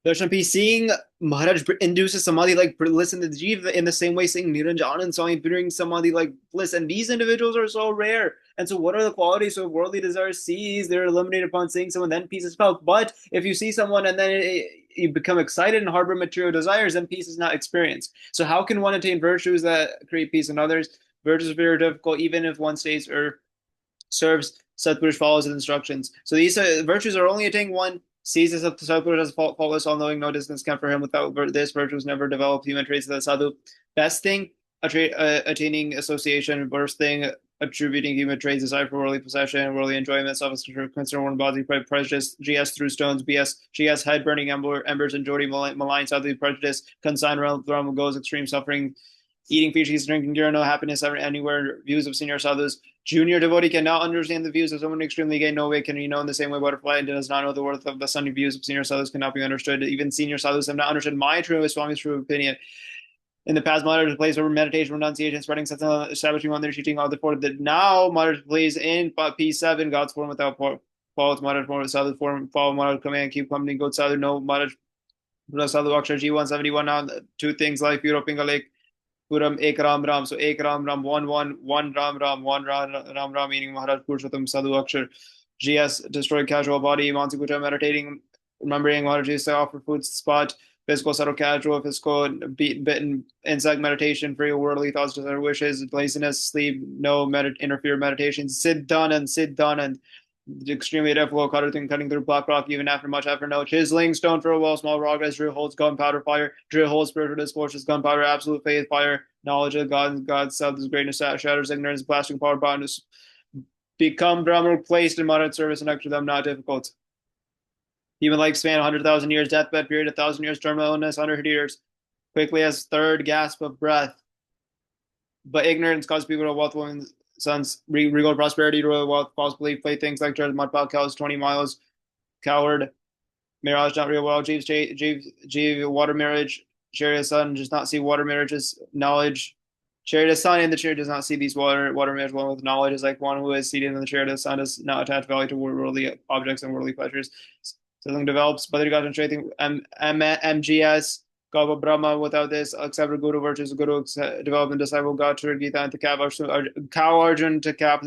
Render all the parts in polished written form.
Darshan seeing Maharaj induces samadhi like bliss in the Jiva in the same way seeing Niranjan and Swami bring samadhi like bliss. And these individuals are so rare. And so, what are the qualities of worldly desire sees? They're eliminated upon seeing someone, then peace is felt. But if you see someone and then you become excited and harbor material desires, then peace is not experienced. So, how can one attain virtues that create peace in others? Virtues are very difficult, even if one stays or serves Satpurush follows his instructions. So these virtues are only attained one sees the Satpurush as faultless, all knowing, no distance can for him. Without this, virtues never develop human traits of the sadhu. Best thing, attaining association. Worst thing, attributing human traits, desire for worldly possession, worldly enjoyment, self-concern, one body, prejudice, GS through stones, BS, GS head burning embers, and Jodi malign sadhu, prejudice, consign realm goes extreme suffering, eating feces, drinking urine, no happiness ever anywhere, views of senior sadhus. Junior devotee cannot understand the views of someone extremely gay. No way can he know in the same way butterfly and does not know the worth of the sunny views of senior sadhus cannot be understood. Even senior sadhus have not understood my true Swami's true opinion. In the past, Mother place over meditation, renunciation, spreading sense, establishing one, teaching all the form. That now, Mother plays in P7, God's form without fault, Mother form, sadhu form, follow Mother command, keep company, go sadhu, no Mother, sadhu Akshar G171. Now, two things like European Lake. Puram Ek Ram Ram. So Ek Ram Ram, one Ram Ram, one Ram Ram, meaning Maharaj Purushottam Sadhu Akshar. GS, destroy casual body, Mansi meditating, remembering Maharaj used to offer food spot, physical subtle casual, physical bitten insect meditation, free worldly thoughts, desire wishes, laziness, sleep, no interfere meditation, sit done and extremely difficult cutting through black rock even after much effort. No chiseling stone for a wall, small rock as drill holes, gunpowder fire, drill holes, spiritual discourses, gunpowder, absolute faith, fire, knowledge of God, God's self, His greatness, shatters ignorance, blasting power, boundless. Become Brahma placed in modern service and extra them not difficult. Human lifespan 100,000 years, deathbed period 1,000 years, terminal illness 100 years, quickly as third gasp of breath. But ignorance causes people to wealth, women's sons, regal prosperity, royal wealth, false belief, play things like George Mudpal, cows 20 miles, coward, Mirage, not real well, Jeeves, water marriage, chariot son does not see water marriages, knowledge. Chariot son in the chariot does not see these water marriage one with knowledge is like one who is seated in the chariot of the sun does not attach value to worldly objects and worldly pleasures. Something develops, but they got in trading MGS, Gaba Brahma without this, except for Guru virtues, Guru development, disciple, God, Gita, and the Cow Arjun to Cap,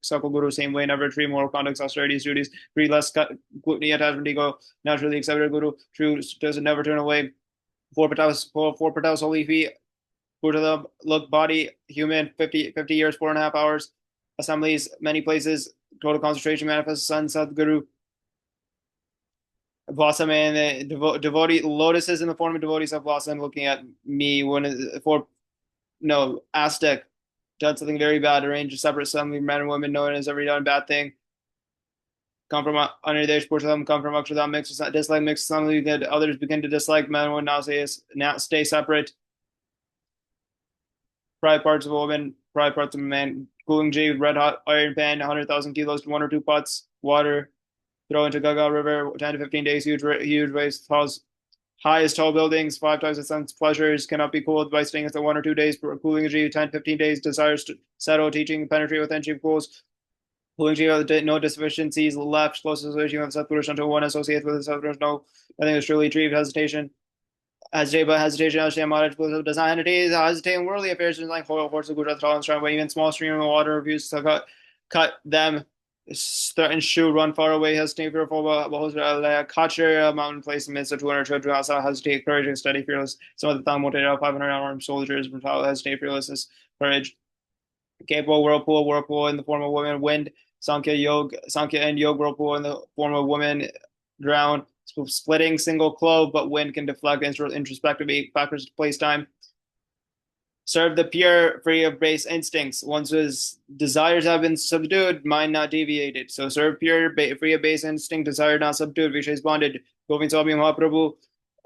Suckle Guru, same way, never tree, moral conduct, austerities, duties, breed less, glutony, attachment, ego, naturally accepted Guru, true, doesn't never turn away. Four Pataus, holy feet, Buddha, look, body, human, 50 years, 4.5 hours, assemblies, many places, total concentration, manifest, sun, Sadguru, blossom and devotee lotuses in the form of devotees of blossom looking at me when for no Aztec done something very bad, arranged a separate assembly men and women known as every done bad thing. Come from Anirdesh Purushottam, come from Akshardam mixed dislike mixed assembly that others begin to dislike men would now say is now stay separate. Private parts of a woman, private parts of a man, cooling jade, red hot iron pan, 100,000 kilos to one or two pots, water, throw into Gaga River, 10 to 15 days, huge waste, highest tall buildings, 5 times the sun's pleasures, cannot be cooled by staying at 1 or 2 days, cooling G, 10, 15 days, desires to settle, teaching, penetrate within chief cools, cooling G, no deficiencies left, close association with Satpurush until one associates with the Satpurush, no, nothing is truly achieved, hesitation. Hesitate, but hesitation, understand moderate does not hesitate in worldly affairs, like oil, horse, Gujarat, tall and strong, but even small stream of water refuse to cut them threaten shoe run far away hesitate fearful catcher mountain place amidst the 200 children outside hesitate courage and steady fearless some of the time motivated out 500 armed soldiers brutal hesitate fearlessness courage capable whirlpool in the form of woman wind Sankhya and Yog whirlpool in the form of woman drown splitting single clove but wind can deflect introspectively backwards place time serve the pure, free of base instincts. Once his desires have been subdued, mind not deviated. So serve pure, free of base instinct, desire not subdued, which is bonded. Govind Swami Mahaprabhu,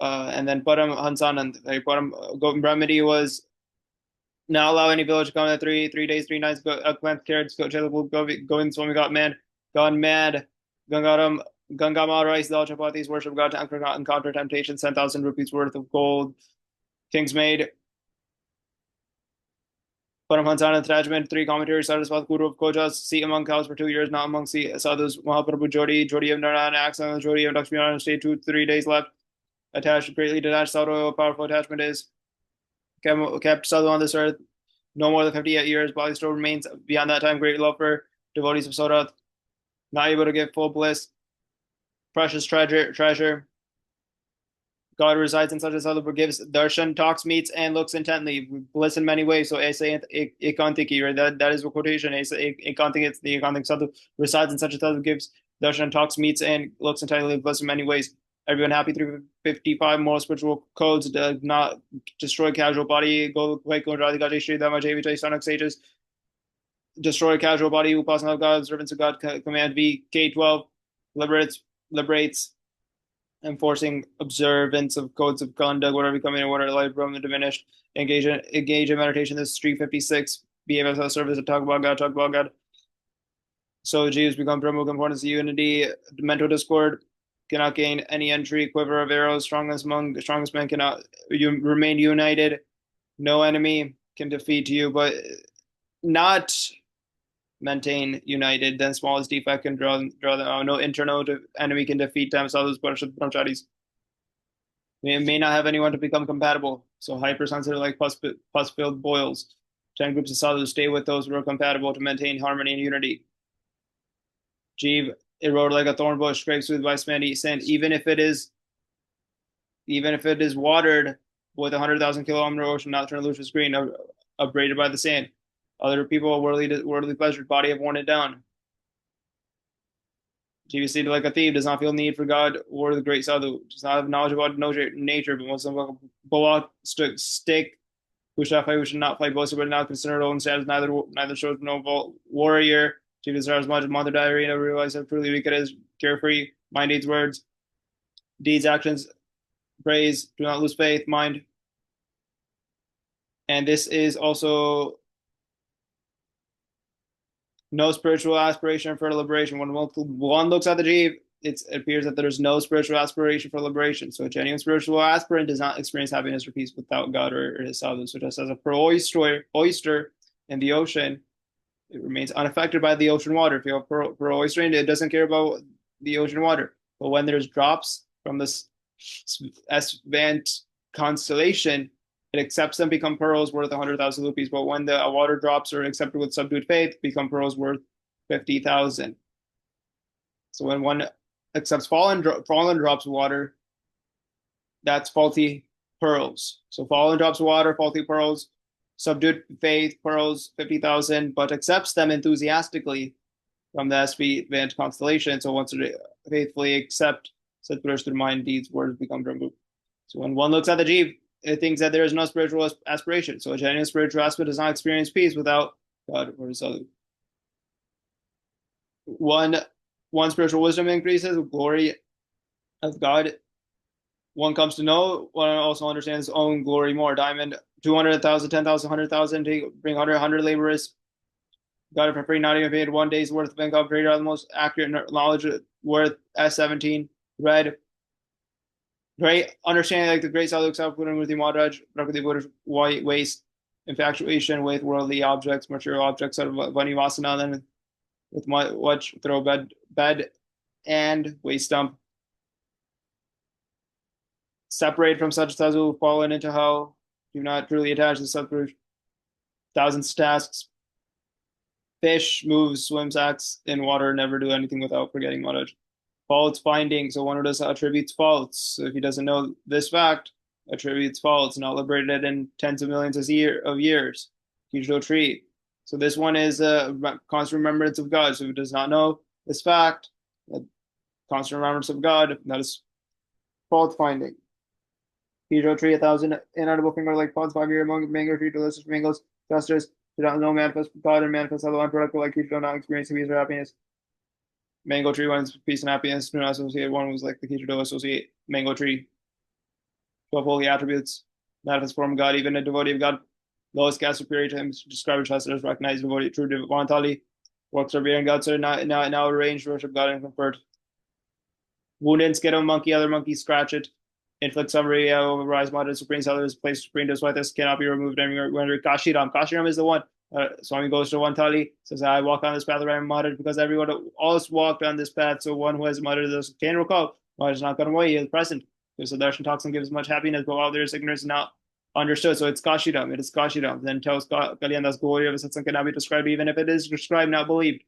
and then Param Hansanand. Param Govind Brahmadi was not allow any village to come in 3 days, 3 nights. Plant carrots, Govind Swami got mad, gone mad. Gangaram, Gangama rice, dal chapatis, worship God to encounter temptation, 10,000 rupees worth of gold. Kings made Paramhansana Trajman, 3 commentaries, Saraswat Guru of Kojas, seat among cows for 2 years, not among sadhus, Mahaprabhu Jodi of Narayan, accident, Jodi of Lakshmi stayed 2, 3 days left. attached, greatly detached sadhu, a powerful attachment is kept sadhu on this earth no more than 58 years. Bali still remains beyond that time. Great love for devotees of Sodath, not able to give full bliss, precious treasure. God resides in such a sadhu, gives darshan, talks, meets, and looks intently. Bliss in many ways. So Esa ekantiki, right? That is the quotation. Esa ekantiki, it's the ekantik sadhu resides in such a sadhu, gives darshan, talks, meets, and looks intently. Bliss in many ways. Everyone happy. 355 moral spiritual codes. Does not destroy casual body. Go like Radhi Gaji Shri Dhamma Jevi Sonic sages. Destroy casual body. Upasana of God. Servants of God. Command V. K12 liberates enforcing observance of codes of conduct, whatever becoming a water life from the diminished. Engage in meditation. This is 356. Behave as a service to talk about God, talk about God. So Jews become Brahma, importance of unity, mental discord, cannot gain any entry, quiver of arrows, strongest men cannot remain united. No enemy can defeat you, but not maintain united. Then smallest defect can draw them out. No internal enemy can defeat them. So those brahmacharis may not have anyone to become compatible. So hypersensitive like pus-filled boils. 10 groups of sadhus stay with those who are compatible to maintain harmony and unity. Jeev erode like a thorn bush, scraped smooth by sand, even if it is watered with 100,000 kilometer ocean, not turn loose with green, abraded by the sand. Other people worldly pleasure, body have worn it down. Jeev seated like a thief, does not feel need for God or the great sadhu, does not have knowledge about nature, but wants to bullock stick, who should not fight boasted, but now considered own status, neither shows no warrior. Jeev desires much mother diarrhea, realize how truly weak it is, carefree, mind deeds, words, deeds, actions, praise, do not lose faith, mind. And this is also no spiritual aspiration for liberation. When one looks at the Jeev, it appears that there's no spiritual aspiration for liberation. So a genuine spiritual aspirant does not experience happiness or peace without God or his sadhu. So just as a pearl oyster in the ocean, it remains unaffected by the ocean water. If you have pearl oyster, it doesn't care about the ocean water. But when there's drops from this S-Vant constellation, it accepts them, become pearls worth 100,000 rupees. But when the water drops are accepted with subdued faith, become pearls worth 50,000. So when one accepts fallen drops of water, that's faulty pearls. So fallen drops of water, faulty pearls, subdued faith, pearls, 50,000, but accepts them enthusiastically from the SV constellation. So once they faithfully accept Satpurush through mind, deeds, words become Brahma. So when one looks at the Jeev, it thinks that there is no spiritual aspiration. So a genuine spiritual aspect does not experience peace without God or his other. One spiritual wisdom increases with glory of God. One comes to know, one also understands his own glory more. Diamond, 200,000, 10,000, 100,000, bring 100 laborers. Got it for free, not even paid 1 day's worth of income. Created the most accurate knowledge worth S17. Red. Great understanding like the great sadhu self-putting with the Maharaj, Prakriti Buddha's white waste, infatuation with worldly objects, material objects, sort of Vanivasana, then with much throw bed and waste dump. Separate from such sadhu, fallen into hell, do not truly attach to Satpurush. Thousands tasks. Fish, moves, swims, acts in water, never do anything without forgetting Maharaj. Faults finding, so one who does attributes faults. So if he doesn't know this fact, attributes faults, not liberated in tens of millions of years. Huge tree. So this one is a constant remembrance of God. So if he does not know this fact, constant remembrance of God, that is fault finding. Huge tree, 1,000 inaudible finger like pods, 5-year mango tree, delicious mangoes, justice, do not know manifest God and manifest other unproductive like Huge do not experience peace or happiness. Mango tree one's peace and happiness, do not associate. One was like the Kichido associate mango tree. 12 holy attributes, manifest form of God, even a devotee of God, lowest caste superior to him, described as recognized devotee, true Devantali, works are being God, so now arranged worship God and conferred. Wounded, skin of a monkey, other monkeys scratch it, inflict summary, overrise moderate supreme sellers, place supreme despite this cannot be removed anywhere. Kashiram. Kashiram is the one. Swami goes to Vantali, says, I walk on this path around Maharaj because everyone else walked on this path. So one who has Maharaj can recall, Maharaj is not gone away, he is present. Because the darshan talks and gives much happiness, but while there is ignorance not understood. So it's Kashidam, it is Kashidam. Then tells Kalyanda's glory of a satsang cannot be described, even if it is described, not believed.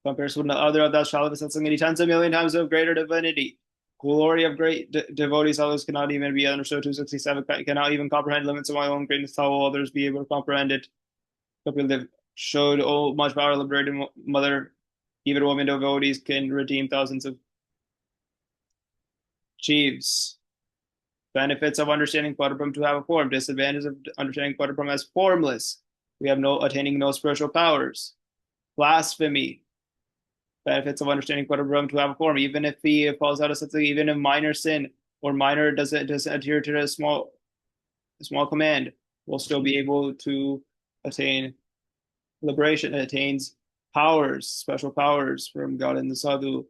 Compares with the other of that Shalava satsang 10 million times of greater divinity. Glory of great devotees, others cannot even be understood. 267 cannot even comprehend limits of my own greatness. How will others be able to comprehend it? Kapil Dev showed much power, liberated mother. Even women devotees can redeem thousands of chiefs. Benefits of understanding Padapram to have a form. Disadvantages of understanding Padapram as formless. We have no attaining no spiritual powers. Blasphemy. Benefits of understanding Padapram to have a form. Even if he falls out of something, even if minor sin or minor doesn't adhere to a small command, will still be able to attain liberation. It attains powers, special powers from God and the Sadhu.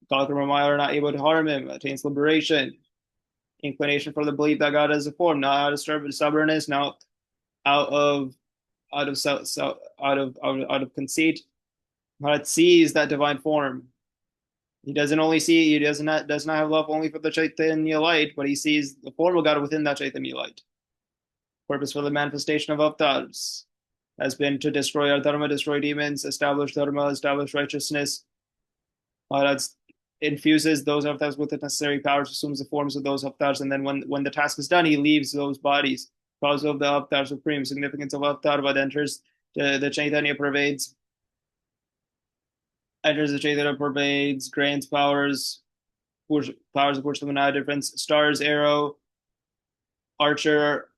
God and Ramaya are not able to harm him. Attains liberation. Inclination for the belief that God is a form, not out of stubbornness, now out of conceit. God sees that divine form. He doesn't only see, he does not have love only for the Chaitanya light, but he sees the form of God within that Chaitanya light. Purpose for the manifestation of avatars has been to destroy our dharma, destroy demons, establish dharma, establish righteousness. That's infuses those avatars with the necessary powers, assumes the forms of those avatars, and then when the task is done, he leaves those bodies. Cause of the avatar supreme, significance of avatar, but enters the Chaitanya enters the Chaitanya pervades, grants powers of which the Manaya difference. Stars, arrow, archer,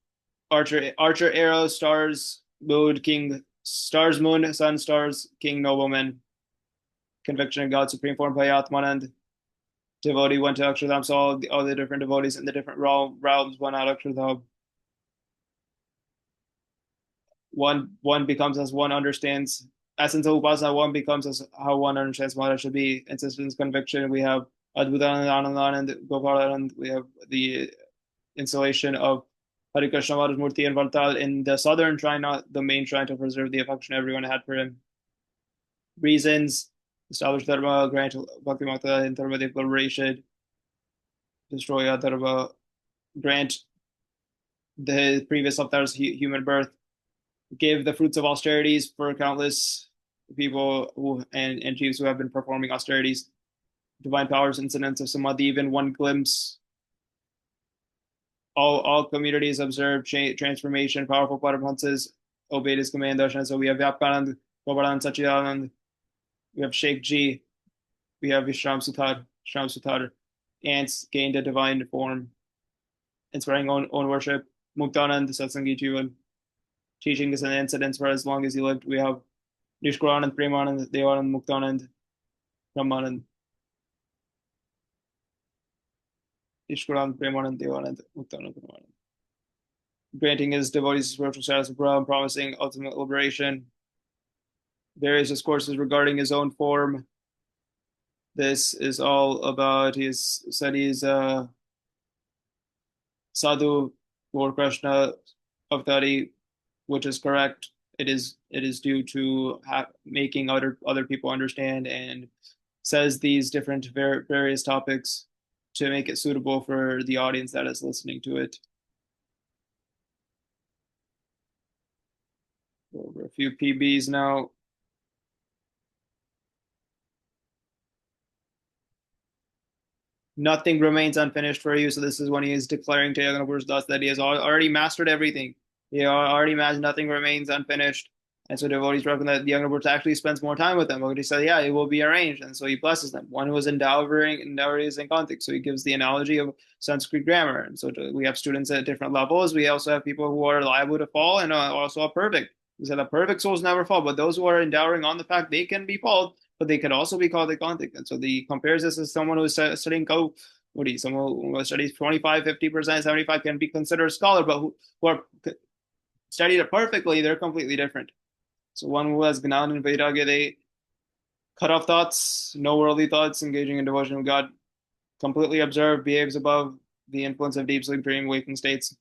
arrow, stars, moon, king, stars, moon, sun, stars, king, nobleman. Conviction of God, supreme form, Payatmanand. Devotee went to Akshardham, so all the different devotees in the different realms went out Akshardham. One becomes as one understands. Essence of Upasana, one becomes as how one understands what it should be. Insistence, conviction. We have Adbhutanand, Anandanand, Gopalanand. We have the installation of Hare Krishna Maharaj Murti and Vartal in the southern shrine, not the main shrine, to preserve the affection everyone had for him. Reasons: establish dharma, grant bhakti mata in dharma liberation, destroy adharma, grant the previous avatars human birth, give the fruits of austerities for countless people who and chiefs who have been performing austerities, divine powers, incidents of samadhi, even one glimpse. All communities observe transformation, powerful Paramahansas obeyed his command, darshan. So we have Vyapkanand, Gopalanand, Sachidanand, we have Sheikh Ji, we have Shram Sutar, ants gained a divine form, inspiring own worship. Muktanand, Satsangi Jivan, teaching us an incidents for as long as he lived. We have Nishkuranand, Premanand, Devanand, Muktanand, Brahmanand. Nishkuranand, Premanand, Devanand, Muktanand, Brahmanand. Granting his devotees spiritual status of Brahman, promising ultimate liberation. Various discourses regarding his own form. This is all about his studies, Sadhu, Lord Krishna, Avatari, which is correct. It is due to making other people understand, and says these different various topics to make it suitable for the audience that is listening to it. Go over a few PBs now. Nothing remains unfinished for you. So this is when he is declaring to Yagnapur's Das that he has already mastered everything. He already mastered, nothing remains unfinished. And so devotees reckon that the Yagnapur actually spends more time with them. But he said, yeah, it will be arranged. And so he blesses them. One was endowing is in context. So he gives the analogy of Sanskrit grammar. And so we have students at different levels. We also have people who are liable to fall and also are perfect. He said that perfect souls never fall, but those who are endowing on the fact they can be called, but they could also be called eclectic. And so he compares this as someone who's studying code. Someone who studies 25, 50%, 75 can be considered a scholar, but who are studied it perfectly, they're completely different. So one who has Gnan and Vairagya, they cut off thoughts, no worldly thoughts, engaging in devotion of God, completely observe, behaves above the influence of deep sleep, dream, waking states.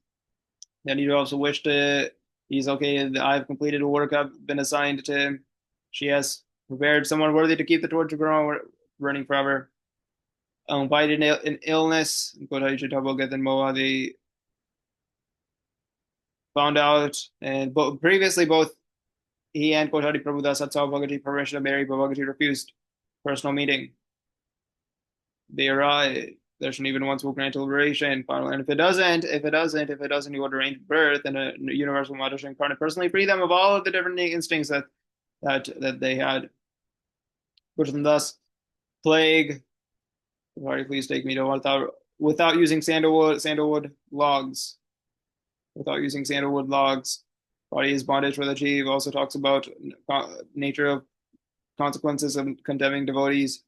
Then you also wish to, he's okay, I've completed a work I've been assigned to him. She has prepared someone worthy to keep the torch of Brahma burning forever. By an illness, Kodai Chitabogat and Moa, they found out, and previously both he and Kotari Prabhudas had saw Bhagati permission to marry, but Bhagati refused personal meeting. They arrive. Darshan even once will grant liberation. Final, and if it doesn't, you would arrange birth, and a universal Mother incarnate personally free them of all of the different instincts that they had. Which them thus plague. Sorry, please take me to without using sandalwood logs. Without using sandalwood logs. Body is bondage for the chief. Also talks about nature of consequences of condemning devotees.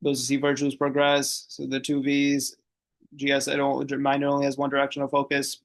Those who see virtues progress. So the two V's, GS, mind only has one directional focus.